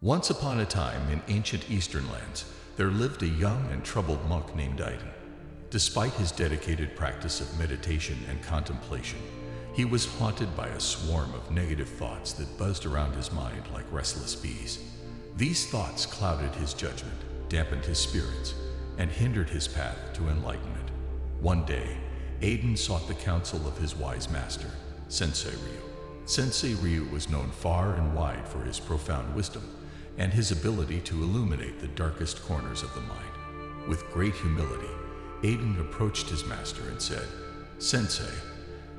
Once upon a time in ancient eastern lands, there lived a young and troubled monk named Aiden. Despite his dedicated practice of meditation and contemplation, he was haunted by a swarm of negative thoughts that buzzed around his mind like restless bees. These thoughts clouded his judgment, dampened his spirits, and hindered his path to enlightenment. One day, Aiden sought the counsel of his wise master, Sensei Ryu. Sensei Ryu was known far and wide for his profound wisdom and his ability to illuminate the darkest corners of the mind. With great humility, Aiden approached his master and said, "Sensei,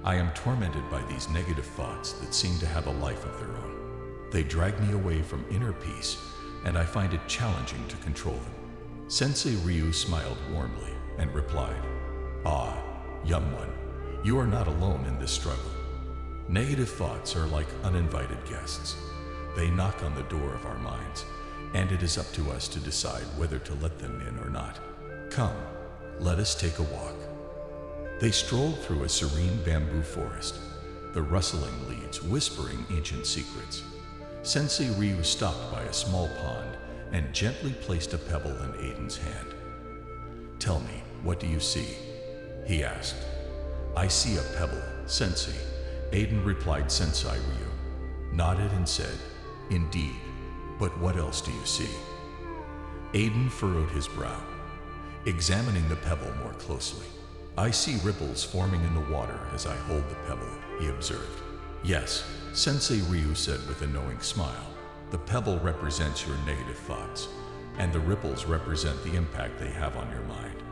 I am tormented by these negative thoughts that seem to have a life of their own. They drag me away from inner peace, and I find it challenging to control them." Sensei Ryu smiled warmly and replied, "Ah, young one, you are not alone in this struggle. Negative thoughts are like uninvited guests. They knock on the door of our minds, and it is up to us to decide whether to let them in or not. Come, let us take a walk." They strolled through a serene bamboo forest, the rustling leaves whispering ancient secrets. Sensei Ryu stopped by a small pond and gently placed a pebble in Aiden's hand. "Tell me, what do you see?" he asked. "I see a pebble, Sensei," Aiden replied. Sensei Ryu nodded and said, "Indeed, but what else do you see?" Aiden furrowed his brow, examining the pebble more closely. "I see ripples forming in the water as I hold the pebble," he observed. "Yes," Sensei Ryu said with a knowing smile. "The pebble represents your negative thoughts, and the ripples represent the impact they have on your mind.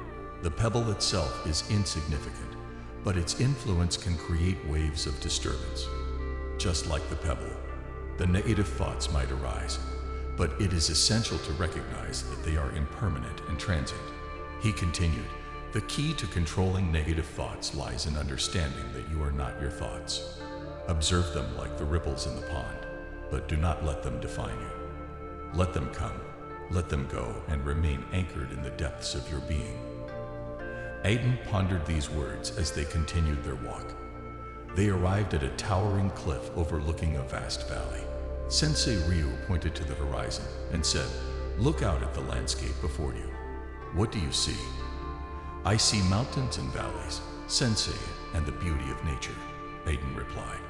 The pebble itself is insignificant, but its influence can create waves of disturbance. Just like the pebble, the negative thoughts might arise, but it is essential to recognize that they are impermanent and transient." He continued, "The key to controlling negative thoughts lies in understanding that you are not your thoughts. Observe them like the ripples in the pond, but do not let them define you. Let them come, let them go, and remain anchored in the depths of your being." Aiden pondered these words as they continued their walk. They arrived at a towering cliff overlooking a vast valley. Sensei Ryu pointed to the horizon and said, "Look out at the landscape before you. What do you see?" "I see mountains and valleys, Sensei, and the beauty of nature," Aiden replied.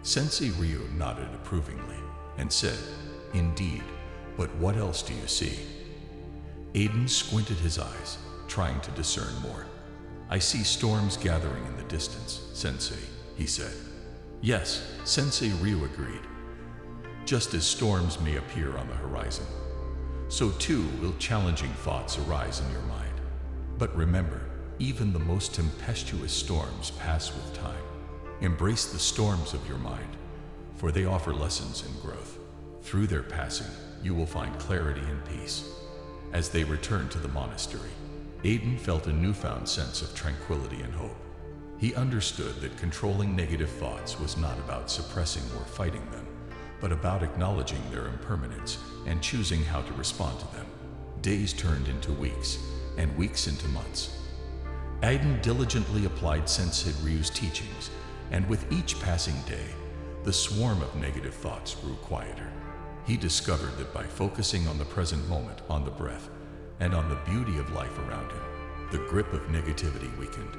Sensei Ryu nodded approvingly and said, "Indeed, but what else do you see?" Aiden squinted his eyes, trying to discern more. "I see storms gathering in the distance, Sensei," he said. "Yes," Sensei Ryu agreed. "Just as storms may appear on the horizon, so too will challenging thoughts arise in your mind. But remember, even the most tempestuous storms pass with time. Embrace the storms of your mind, for they offer lessons in growth. Through their passing, you will find clarity and peace." As they returned to the monastery, Aiden felt a newfound sense of tranquility and hope. He understood that controlling negative thoughts was not about suppressing or fighting them, but about acknowledging their impermanence and choosing how to respond to them. Days turned into weeks, and weeks into months. Aiden diligently applied Sensei Ryu's teachings, and with each passing day, the swarm of negative thoughts grew quieter. He discovered that by focusing on the present moment, on the breath, and on the beauty of life around him, the grip of negativity weakened.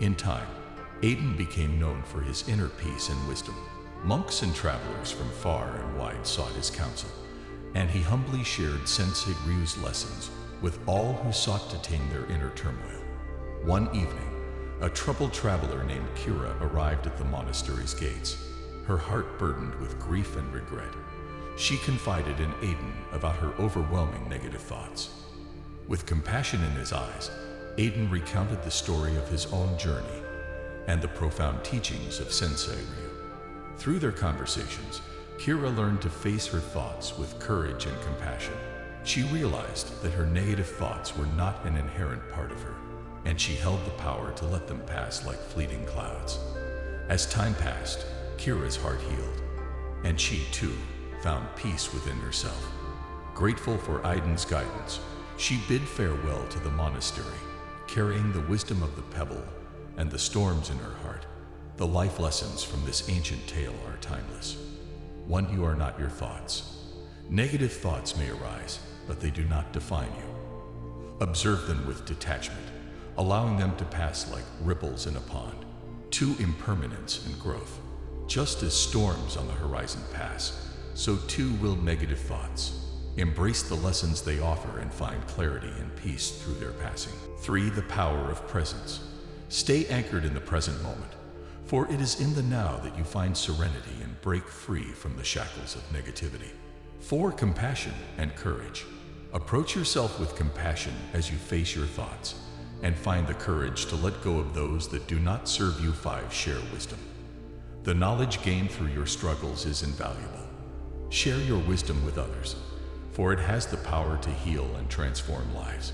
In time, Aiden became known for his inner peace and wisdom. Monks and travelers from far and wide sought his counsel, and he humbly shared Sensei Ryu's lessons with all who sought to tame their inner turmoil. One evening, a troubled traveler named Kira arrived at the monastery's gates, her heart burdened with grief and regret. She confided in Aiden about her overwhelming negative thoughts. With compassion in his eyes, Aiden recounted the story of his own journey and the profound teachings of Sensei Ryu. Through their conversations, Kira learned to face her thoughts with courage and compassion. She realized that her negative thoughts were not an inherent part of her, and she held the power to let them pass like fleeting clouds. As time passed, Kira's heart healed, and she too found peace within herself. Grateful for Aiden's guidance, she bid farewell to the monastery, carrying the wisdom of the pebble and the storms in her heart. The life lessons from this ancient tale are timeless. One, you are not your thoughts. Negative thoughts may arise, but they do not define you. Observe them with detachment, allowing them to pass like ripples in a pond, to impermanence and growth. Just as storms on the horizon pass, so too will negative thoughts. Embrace the lessons they offer and find clarity and peace through their passing. 3. The power of presence. Stay anchored in the present moment, for it is in the now that you find serenity and break free from the shackles of negativity. 4. Compassion and courage. Approach yourself with compassion as you face your thoughts, and find the courage to let go of those that do not serve you. 5. Share wisdom. The knowledge gained through your struggles is invaluable. Share your wisdom with others, for it has the power to heal and transform lives.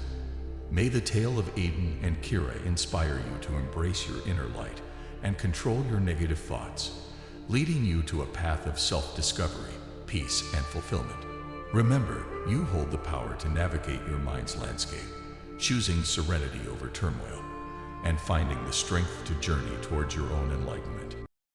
May the tale of Aiden and Kira inspire you to embrace your inner light and control your negative thoughts, leading you to a path of self-discovery, peace, and fulfillment. Remember, you hold the power to navigate your mind's landscape, choosing serenity over turmoil, and finding the strength to journey towards your own enlightenment.